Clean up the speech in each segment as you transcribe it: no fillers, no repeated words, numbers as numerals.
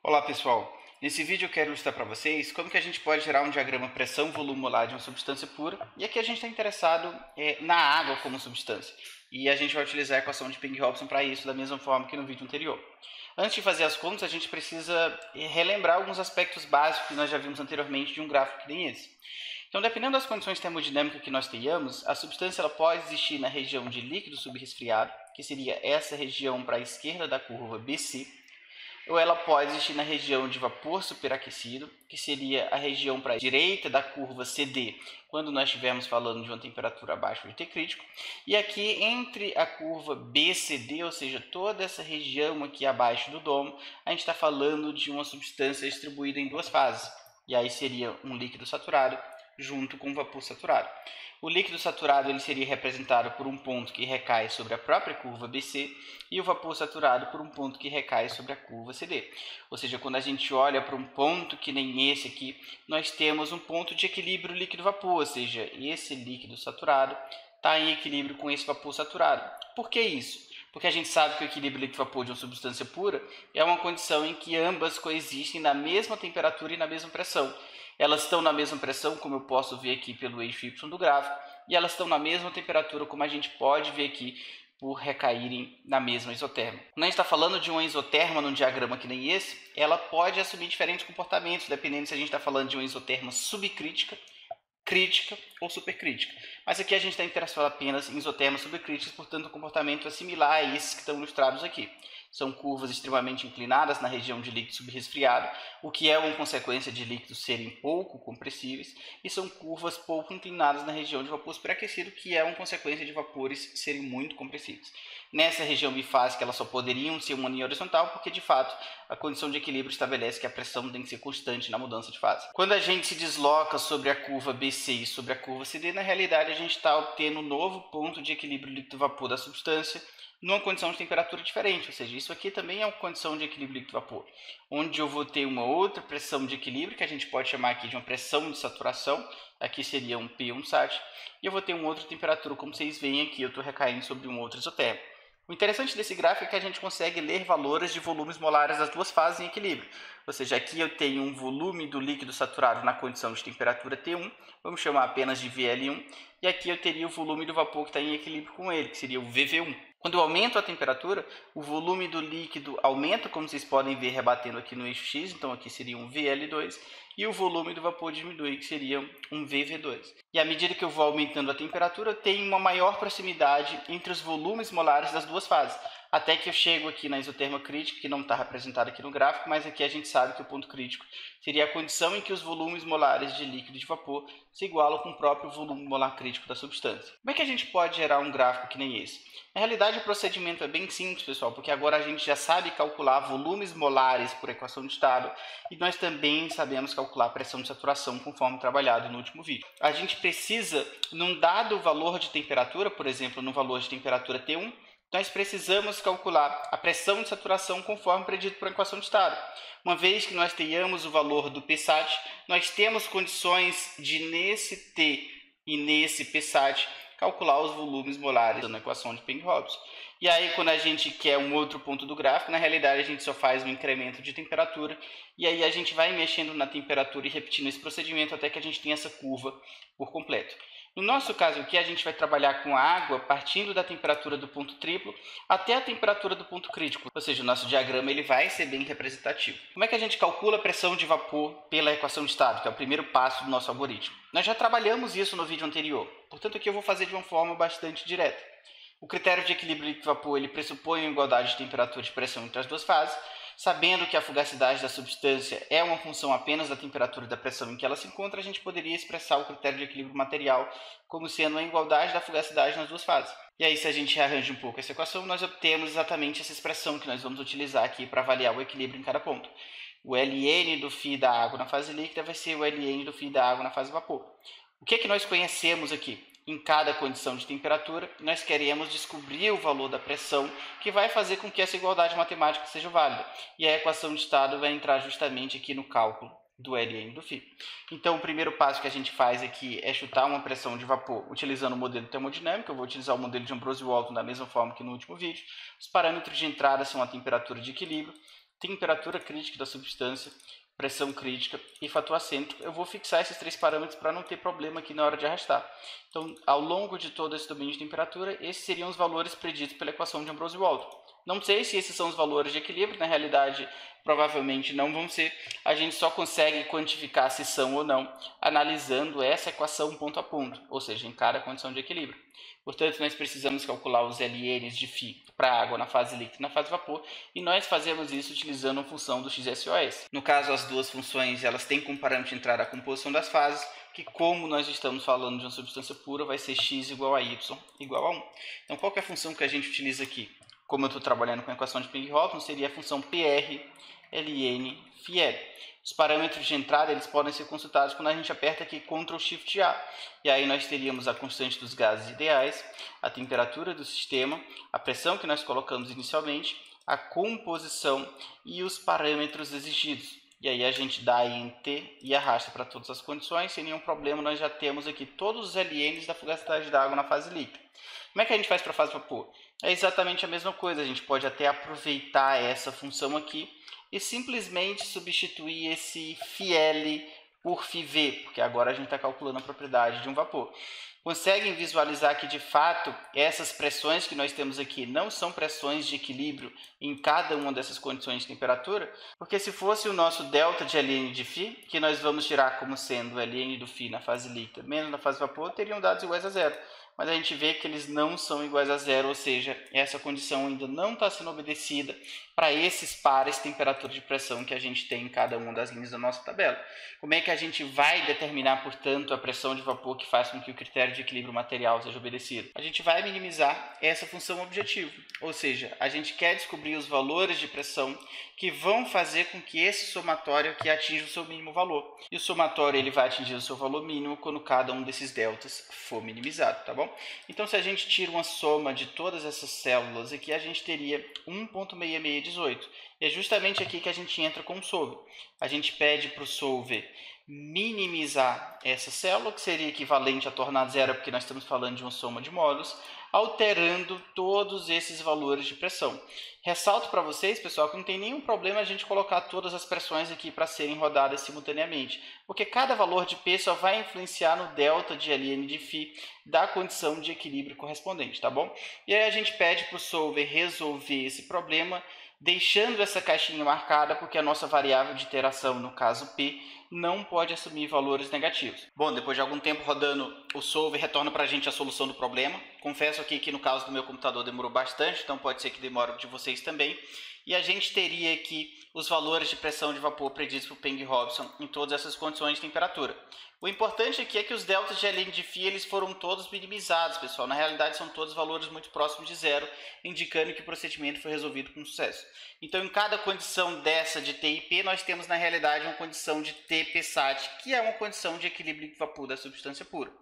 Olá pessoal, nesse vídeo eu quero ilustrar para vocês como que a gente pode gerar um diagrama pressão-volume molar de uma substância pura, e aqui a gente está interessado na água como substância, e a gente vai utilizar a equação de Peng-Robson para isso, da mesma forma que no vídeo anterior. Antes de fazer as contas, a gente precisa relembrar alguns aspectos básicos que nós já vimos anteriormente de um gráfico que nem esse. Então, dependendo das condições termodinâmicas que nós tenhamos, a substância ela pode existir na região de líquido subresfriado, que seria essa região para a esquerda da curva BC, ou ela pode existir na região de vapor superaquecido, que seria a região para a direita da curva CD, quando nós estivermos falando de uma temperatura abaixo de T crítico, e aqui entre a curva BCD, ou seja, toda essa região aqui abaixo do domo, a gente está falando de uma substância distribuída em duas fases, e aí seria um líquido saturado junto com o vapor saturado. O líquido saturado ele seria representado por um ponto que recai sobre a própria curva BC e o vapor saturado por um ponto que recai sobre a curva CD. Ou seja, quando a gente olha para um ponto que nem esse aqui, nós temos um ponto de equilíbrio líquido-vapor, ou seja, esse líquido saturado está em equilíbrio com esse vapor saturado. Por que isso? Porque a gente sabe que o equilíbrio líquido-vapor de uma substância pura é uma condição em que ambas coexistem na mesma temperatura e na mesma pressão. Elas estão na mesma pressão, como eu posso ver aqui pelo eixo Y do gráfico, e elas estão na mesma temperatura, como a gente pode ver aqui, por recaírem na mesma isoterma. Quando a gente está falando de uma isoterma num diagrama que nem esse, ela pode assumir diferentes comportamentos, dependendo se a gente está falando de uma isoterma subcrítica, crítica ou supercrítica. Mas aqui a gente está interessado apenas em isotermas subcríticas, portanto o comportamento é similar a esses que estão ilustrados aqui. São curvas extremamente inclinadas na região de líquido subresfriado, o que é uma consequência de líquidos serem pouco compressíveis, e são curvas pouco inclinadas na região de vapor superaquecido, que é uma consequência de vapores serem muito compressíveis. Nessa região bifásica, elas só poderiam ser uma linha horizontal, porque de fato a condição de equilíbrio estabelece que a pressão tem que ser constante na mudança de fase. Quando a gente se desloca sobre a curva BC e sobre a curva CD, na realidade a gente está obtendo um novo ponto de equilíbrio líquido-vapor da substância, numa condição de temperatura diferente, ou seja, isso aqui também é uma condição de equilíbrio líquido-vapor, onde eu vou ter uma outra pressão de equilíbrio, que a gente pode chamar aqui de uma pressão de saturação, aqui seria um P1 sat, e eu vou ter uma outra temperatura, como vocês veem aqui, eu estou recaindo sobre um outro isotermo. O interessante desse gráfico é que a gente consegue ler valores de volumes molares das duas fases em equilíbrio. Ou seja, aqui eu tenho um volume do líquido saturado na condição de temperatura T1, vamos chamar apenas de VL1, e aqui eu teria o volume do vapor que está em equilíbrio com ele, que seria o VV1. Quando eu aumento a temperatura, o volume do líquido aumenta, como vocês podem ver rebatendo aqui no eixo X, então aqui seria um VL2, e o volume do vapor diminui, que seria um VV2. E à medida que eu vou aumentando a temperatura, eu tenho uma maior proximidade entre os volumes molares das duas fases, até que eu chego aqui na isoterma crítica, que não está representada aqui no gráfico, mas aqui a gente sabe que o ponto crítico seria a condição em que os volumes molares de líquido e de vapor se igualam com o próprio volume molar crítico da substância. Como é que a gente pode gerar um gráfico que nem esse? Na realidade, o procedimento é bem simples, pessoal, porque agora a gente já sabe calcular volumes molares por equação de estado e nós também sabemos calcular a pressão de saturação conforme trabalhado no último vídeo. A gente precisa, num dado valor de temperatura, por exemplo, no valor de temperatura T1, nós precisamos calcular a pressão de saturação conforme predito por equação de estado. Uma vez que nós tenhamos o valor do Psat, nós temos condições de nesse T e nesse Psat calcular os volumes molares na equação de Peng-Robson. E aí, quando a gente quer um outro ponto do gráfico, na realidade a gente só faz um incremento de temperatura, e aí a gente vai mexendo na temperatura e repetindo esse procedimento até que a gente tenha essa curva por completo. No nosso caso aqui, a gente vai trabalhar com a água partindo da temperatura do ponto triplo até a temperatura do ponto crítico, ou seja, o nosso diagrama ele vai ser bem representativo. Como é que a gente calcula a pressão de vapor pela equação de estado, que é o primeiro passo do nosso algoritmo? Nós já trabalhamos isso no vídeo anterior, portanto aqui eu vou fazer de uma forma bastante direta. O critério de equilíbrio líquido-vapor ele pressupõe a igualdade de temperatura e de pressão entre as duas fases, sabendo que a fugacidade da substância é uma função apenas da temperatura e da pressão em que ela se encontra, a gente poderia expressar o critério de equilíbrio material como sendo a igualdade da fugacidade nas duas fases. E aí, se a gente rearranja um pouco essa equação, nós obtemos exatamente essa expressão que nós vamos utilizar aqui para avaliar o equilíbrio em cada ponto. O Ln do φ da água na fase líquida vai ser o Ln do φ da água na fase vapor. O que é que nós conhecemos aqui? Em cada condição de temperatura, nós queremos descobrir o valor da pressão que vai fazer com que essa igualdade matemática seja válida. E a equação de estado vai entrar justamente aqui no cálculo do Ln do φ. Então, o primeiro passo que a gente faz aqui é chutar uma pressão de vapor utilizando o modelo termodinâmico. Eu vou utilizar o modelo de Ambrose-Walton da mesma forma que no último vídeo. Os parâmetros de entrada são a temperatura de equilíbrio, temperatura crítica da substância, pressão crítica e fator acêntrico. Eu vou fixar esses 3 parâmetros para não ter problema aqui na hora de arrastar. Então, ao longo de todo esse domínio de temperatura, esses seriam os valores preditos pela equação de Ambrose-Walton. Não sei se esses são os valores de equilíbrio, na realidade, provavelmente não vão ser. A gente só consegue quantificar se são ou não analisando essa equação ponto a ponto, ou seja, em cada condição de equilíbrio. Portanto, nós precisamos calcular os LNs de φ para a água na fase líquida e na fase vapor, e nós fazemos isso utilizando a função do XSOS. No caso, as duas funções elas têm como parâmetro de entrada a composição das fases, que como nós estamos falando de uma substância pura, vai ser x igual a y igual a 1. Então, qual que é a função que a gente utiliza aqui? Como eu estou trabalhando com a equação de Peng-Hopson, seria a função PR, ln, φL. Os parâmetros de entrada eles podem ser consultados quando a gente aperta aqui Ctrl Shift A. E aí nós teríamos a constante dos gases ideais, a temperatura do sistema, a pressão que nós colocamos inicialmente, a composição e os parâmetros exigidos. E aí a gente dá INT e arrasta para todas as condições, sem nenhum problema nós já temos aqui todos os LNs da fugacidade da água na fase líquida. Como é que a gente faz para a fase vapor? É exatamente a mesma coisa, a gente pode até aproveitar essa função aqui e simplesmente substituir esse φL por φV, porque agora a gente está calculando a propriedade de um vapor. Conseguem visualizar que, de fato, essas pressões que nós temos aqui não são pressões de equilíbrio em cada uma dessas condições de temperatura? Porque se fosse o nosso delta de Ln de φ, que nós vamos tirar como sendo Ln do φ na fase líquida menos na fase vapor, teriam dados iguais a zero. Mas a gente vê que eles não são iguais a zero, ou seja, essa condição ainda não está sendo obedecida para esses pares temperatura de pressão que a gente tem em cada uma das linhas da nossa tabela. Como é que a gente vai determinar, portanto, a pressão de vapor que faz com que o critério de equilíbrio material seja obedecido? A gente vai minimizar essa função objetivo, ou seja, a gente quer descobrir os valores de pressão que vão fazer com que esse somatório aqui atinja o seu mínimo valor. E o somatório ele vai atingir o seu valor mínimo quando cada um desses deltas for minimizado, tá bom? Então, se a gente tira uma soma de todas essas células aqui, a gente teria 1.6618. E é justamente aqui que a gente entra com o solver. A gente pede para o solver minimizar essa célula, que seria equivalente a tornar zero, porque nós estamos falando de uma soma de módulos, alterando todos esses valores de pressão. Ressalto para vocês, pessoal, que não tem nenhum problema a gente colocar todas as pressões aqui para serem rodadas simultaneamente, porque cada valor de P só vai influenciar no delta de Ln de φ da condição de equilíbrio correspondente, tá bom? E aí a gente pede para o solver resolver esse problema, deixando essa caixinha marcada, porque a nossa variável de iteração, no caso P, não pode assumir valores negativos. Bom, depois de algum tempo rodando, o solver retorna para a gente a solução do problema. Confesso aqui que no caso do meu computador demorou bastante, então pode ser que demore de vocês também. E a gente teria aqui os valores de pressão de vapor preditos por Peng-Hopson em todas essas condições de temperatura. O importante aqui é que os deltas de Ln de φ eles foram todos minimizados, pessoal. Na realidade, são todos valores muito próximos de zero, indicando que o procedimento foi resolvido com sucesso. Então, em cada condição dessa de T e P, nós temos, na realidade, uma condição de TP-SAT, que é uma condição de equilíbrio líquido-vapor da substância pura.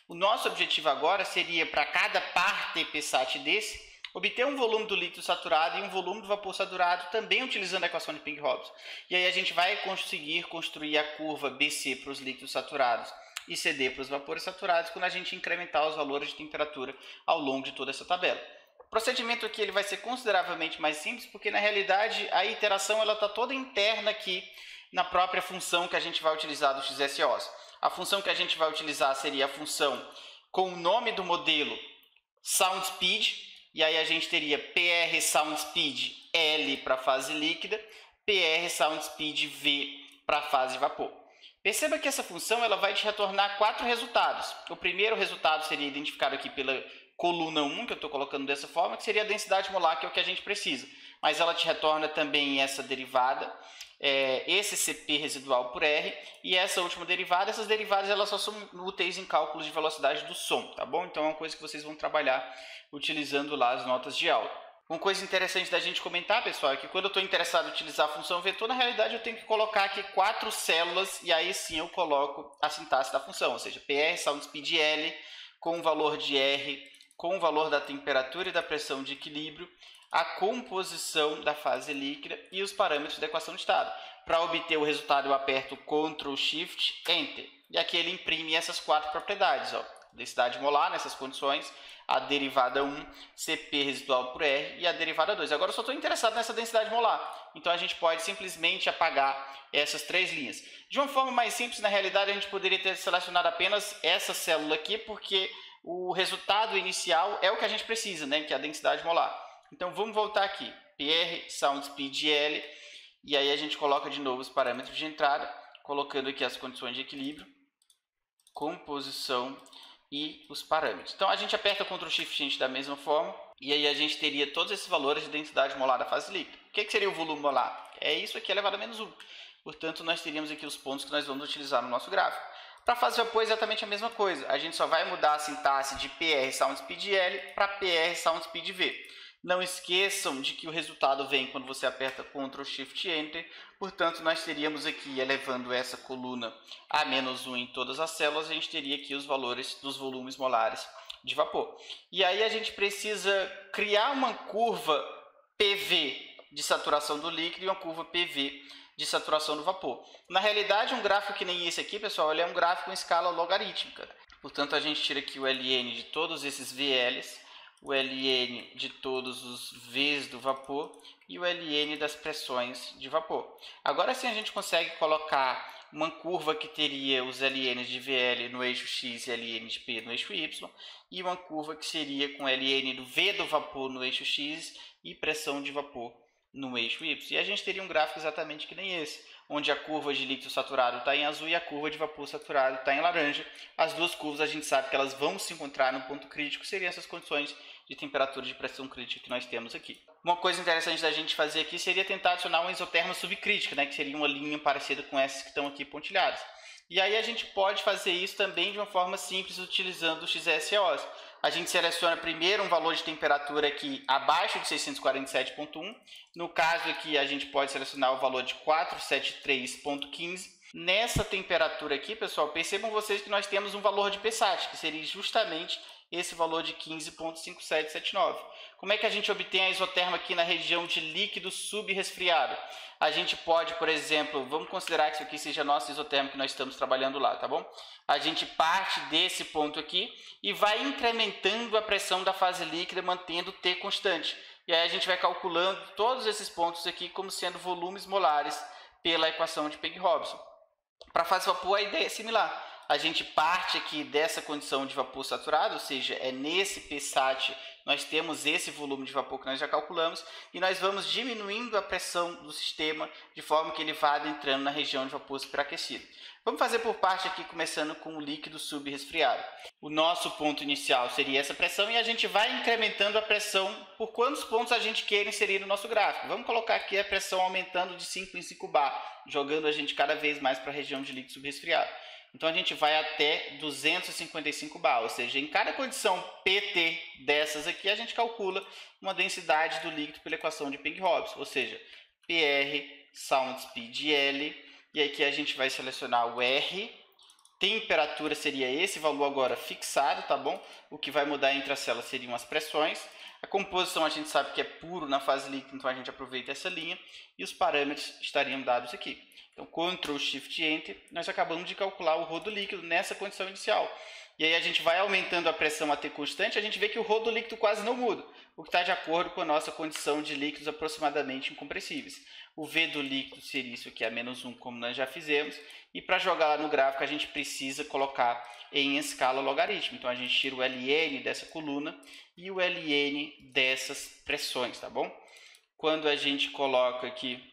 O nosso objetivo agora seria, para cada par TP-SAT desse, obter um volume do líquido saturado e um volume do vapor saturado, também utilizando a equação de Peng-Hopson. E aí a gente vai conseguir construir a curva BC para os líquidos saturados e CD para os vapores saturados quando a gente incrementar os valores de temperatura ao longo de toda essa tabela. O procedimento aqui ele vai ser consideravelmente mais simples, porque na realidade a iteração está toda interna aqui na própria função que a gente vai utilizar do XSOS. A função que a gente vai utilizar seria a função com o nome do modelo Sound Speed, e aí a gente teria PR Sound Speed L para a fase líquida, PR Sound Speed V para a fase vapor. Perceba que essa função ela vai te retornar 4 resultados. O primeiro resultado seria identificado aqui pela coluna 1, que eu estou colocando dessa forma, que seria a densidade molar, que é o que a gente precisa. Mas ela te retorna também essa derivada, esse Cp residual por R, e essa última derivada. Essas derivadas elas só são úteis em cálculos de velocidade do som, tá bom? Então é uma coisa que vocês vão trabalhar utilizando lá as notas de aula. Uma coisa interessante da gente comentar, pessoal, é que quando eu estou interessado em utilizar a função vetor, na realidade eu tenho que colocar aqui 4 células e aí sim eu coloco a sintaxe da função, ou seja, PR Sound Speed L com o valor de R, com o valor da temperatura e da pressão de equilíbrio, a composição da fase líquida e os parâmetros da equação de estado. Para obter o resultado eu aperto Ctrl Shift Enter e aqui ele imprime essas 4 propriedades, ó. Densidade molar nessas condições, a derivada 1, Cp residual por R e a derivada 2. Agora eu só estou interessado nessa densidade molar. Então a gente pode simplesmente apagar essas 3 linhas. De uma forma mais simples, na realidade, a gente poderia ter selecionado apenas essa célula aqui, porque o resultado inicial é o que a gente precisa, né, que é a densidade molar. Então vamos voltar aqui, PR, Sound Speed L, e aí a gente coloca de novo os parâmetros de entrada, colocando aqui as condições de equilíbrio, composição e os parâmetros. Então a gente aperta Ctrl Shift Enter da mesma forma, e aí a gente teria todos esses valores de densidade molar da fase líquida. O que seria o volume molar? É isso aqui elevado a menos 1. Portanto, nós teríamos aqui os pontos que nós vamos utilizar no nosso gráfico. Para a fase vapor é exatamente a mesma coisa. A gente só vai mudar a sintaxe de PR Sound Speed L para PR Sound Speed V. Não esqueçam de que o resultado vem quando você aperta Ctrl Shift Enter. Portanto, nós teríamos aqui, elevando essa coluna a menos 1 em todas as células, a gente teria aqui os valores dos volumes molares de vapor. E aí a gente precisa criar uma curva PV de saturação do líquido e uma curva PV de saturação do vapor. Na realidade, um gráfico que nem esse aqui, pessoal, ele é um gráfico em escala logarítmica. Portanto, a gente tira aqui o ln de todos esses VLs, o ln de todos os Vs do vapor e o ln das pressões de vapor. Agora sim a gente consegue colocar uma curva que teria os ln de VL no eixo X e ln de P no eixo Y, e uma curva que seria com ln do V do vapor no eixo X e pressão de vapor no eixo Y. E a gente teria um gráfico exatamente que nem esse, onde a curva de líquido saturado está em azul e a curva de vapor saturado está em laranja. As duas curvas a gente sabe que elas vão se encontrar no ponto crítico, seriam essas condições de temperatura de pressão crítica que nós temos aqui. Uma coisa interessante da gente fazer aqui seria tentar adicionar uma isoterma subcrítica, né, que seria uma linha parecida com essas que estão aqui pontilhadas. E aí a gente pode fazer isso também de uma forma simples utilizando o XSEOS. A gente seleciona primeiro um valor de temperatura aqui abaixo de 647.1. No caso aqui a gente pode selecionar o valor de 473.15. Nessa temperatura aqui, pessoal, percebam vocês que nós temos um valor de PSAT, que seria justamente esse valor de 15.5779. Como é que a gente obtém a isoterma aqui na região de líquido subresfriado? A gente pode, por exemplo, vamos considerar que isso aqui seja a nossa isoterma que nós estamos trabalhando lá, tá bom? A gente parte desse ponto aqui e vai incrementando a pressão da fase líquida, mantendo T constante. E aí a gente vai calculando todos esses pontos aqui como sendo volumes molares pela equação de Pegg-Hobson. Para a fase vapor, a ideia é similar. A gente parte aqui dessa condição de vapor saturado, ou seja, é nesse PSAT nós temos esse volume de vapor que nós já calculamos, e nós vamos diminuindo a pressão do sistema de forma que ele vá entrando na região de vapor superaquecido. Vamos fazer por parte aqui, começando com o líquido subresfriado. O nosso ponto inicial seria essa pressão e a gente vai incrementando a pressão por quantos pontos a gente quer inserir no nosso gráfico. Vamos colocar aqui a pressão aumentando de 5 em 5 bar, jogando a gente cada vez mais para a região de líquido subresfriado. Então a gente vai até 255 bar, ou seja, em cada condição PT dessas aqui a gente calcula uma densidade do líquido pela equação de Pegg-Hobson, ou seja, PR Sound Speed L, e aqui a gente vai selecionar o R, temperatura seria esse valor agora fixado, tá bom? O que vai mudar entre as células seriam as pressões. A composição a gente sabe que é puro na fase líquida, então a gente aproveita essa linha, e os parâmetros estariam dados aqui. Então, Ctrl Shift Enter, nós acabamos de calcular o rodo líquido nessa condição inicial. E aí a gente vai aumentando a pressão a T constante, a gente vê que o rodo líquido quase não muda, o que está de acordo com a nossa condição de líquidos aproximadamente incompressíveis. O V do líquido seria isso aqui, a menos 1, como nós já fizemos. E para jogar lá no gráfico, a gente precisa colocar em escala logarítmica. Então, a gente tira o ln dessa coluna e o ln dessas pressões, tá bom? Quando a gente coloca aqui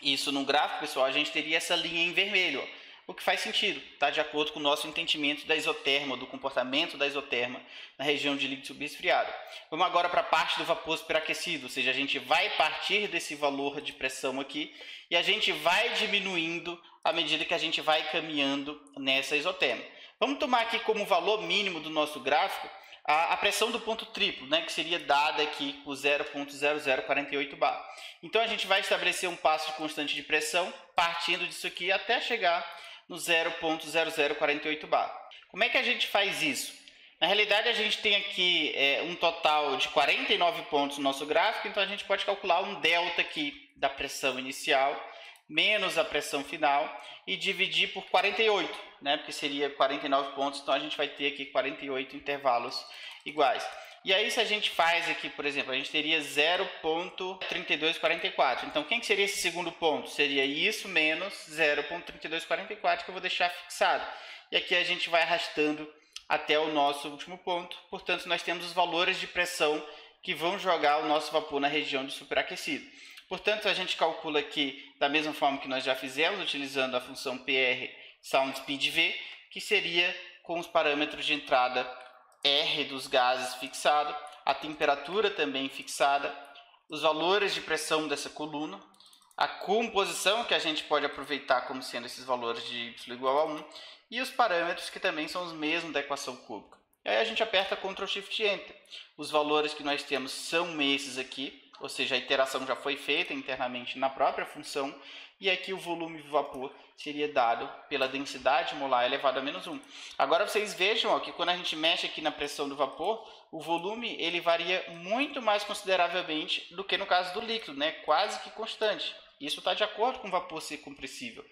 isso no gráfico, pessoal, a gente teria essa linha em vermelho, ó. O que faz sentido, está de acordo com o nosso entendimento da isoterma, do comportamento da isoterma na região de líquido subresfriado. Vamos agora para a parte do vapor superaquecido, ou seja, a gente vai partir desse valor de pressão aqui e a gente vai diminuindo à medida que a gente vai caminhando nessa isoterma. Vamos tomar aqui como valor mínimo do nosso gráfico a pressão do ponto triplo, né, que seria dada aqui por 0,0048 bar. Então a gente vai estabelecer um passo de constante de pressão partindo disso aqui até chegar no 0,0048 bar. Como é que a gente faz isso? Na realidade, a gente tem aqui um total de 49 pontos no nosso gráfico, então a gente pode calcular um delta aqui da pressão inicial menos a pressão final e dividir por 48, né? Porque seria 49 pontos, então a gente vai ter aqui 48 intervalos iguais. E aí se a gente faz aqui, por exemplo, a gente teria 0,3244. Então quem que seria esse segundo ponto? Seria isso menos 0,3244 que eu vou deixar fixado. E aqui a gente vai arrastando até o nosso último ponto. Portanto, nós temos os valores de pressão que vão jogar o nosso vapor na região de superaquecido. Portanto, a gente calcula aqui da mesma forma que nós já fizemos, utilizando a função PR Sound Speed V, que seria com os parâmetros de entrada R dos gases fixado, a temperatura também fixada, os valores de pressão dessa coluna, a composição que a gente pode aproveitar como sendo esses valores de y igual a 1 e os parâmetros que também são os mesmos da equação cúbica. E aí a gente aperta Ctrl Shift Enter. Os valores que nós temos são esses aqui, ou seja, a iteração já foi feita internamente na própria função, e aqui o volume do vapor seria dado pela densidade molar elevado a menos 1. Agora vocês vejam ó, que quando a gente mexe aqui na pressão do vapor, o volume ele varia muito mais consideravelmente do que no caso do líquido, né? Quase que constante. Isso está de acordo com o vapor ser compressível.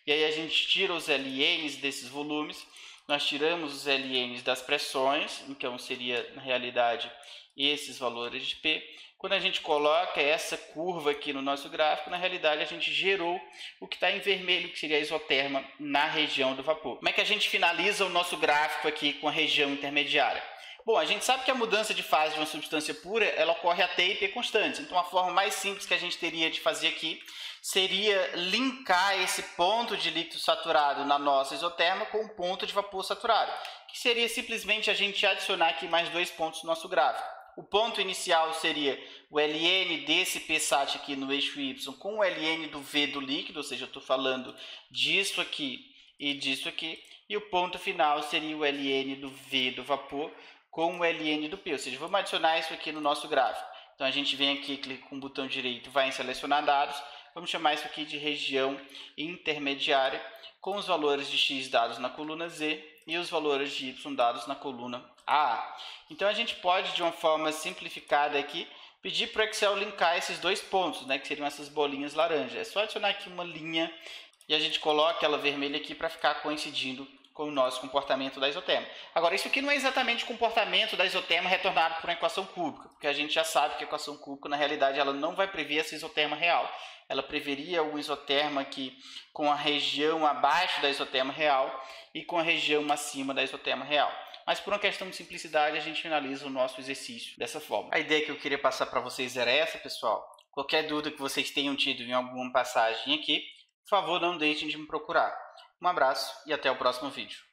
E aí a gente tira os LNs desses volumes, nós tiramos os LNs das pressões, então seria na realidade esses valores de P. Quando a gente coloca essa curva aqui no nosso gráfico, na realidade a gente gerou o que está em vermelho, que seria a isoterma na região do vapor. Como é que a gente finaliza o nosso gráfico aqui com a região intermediária? Bom, a gente sabe que a mudança de fase de uma substância pura, ela ocorre a T e P constantes. Então, a forma mais simples que a gente teria de fazer aqui seria linkar esse ponto de líquido saturado na nossa isoterma com um ponto de vapor saturado, que seria simplesmente a gente adicionar aqui mais dois pontos no nosso gráfico. O ponto inicial seria o Ln desse Psat aqui no eixo Y com o Ln do V do líquido, ou seja, eu estou falando disso aqui e disso aqui. E o ponto final seria o Ln do V do vapor com o Ln do P, ou seja, vamos adicionar isso aqui no nosso gráfico. Então a gente vem aqui, clica com o botão direito, vai em selecionar dados, vamos chamar isso aqui de região intermediária, com os valores de x dados na coluna Z e os valores de y dados na coluna AA. Então a gente pode, de uma forma simplificada aqui, pedir para o Excel linkar esses dois pontos, né, que seriam essas bolinhas laranja. É só adicionar aqui uma linha e a gente coloca ela vermelha aqui para ficar coincidindo com o nosso comportamento da isoterma. Agora, isso aqui não é exatamente o comportamento da isoterma retornado por uma equação cúbica, porque a gente já sabe que a equação cúbica, na realidade, ela não vai prever essa isoterma real. Ela preveria um isoterma aqui com a região abaixo da isoterma real e com a região acima da isoterma real. Mas por uma questão de simplicidade, a gente finaliza o nosso exercício dessa forma. A ideia que eu queria passar para vocês era essa, pessoal. Qualquer dúvida que vocês tenham tido em alguma passagem aqui, por favor, não deixem de me procurar. Um abraço e até o próximo vídeo.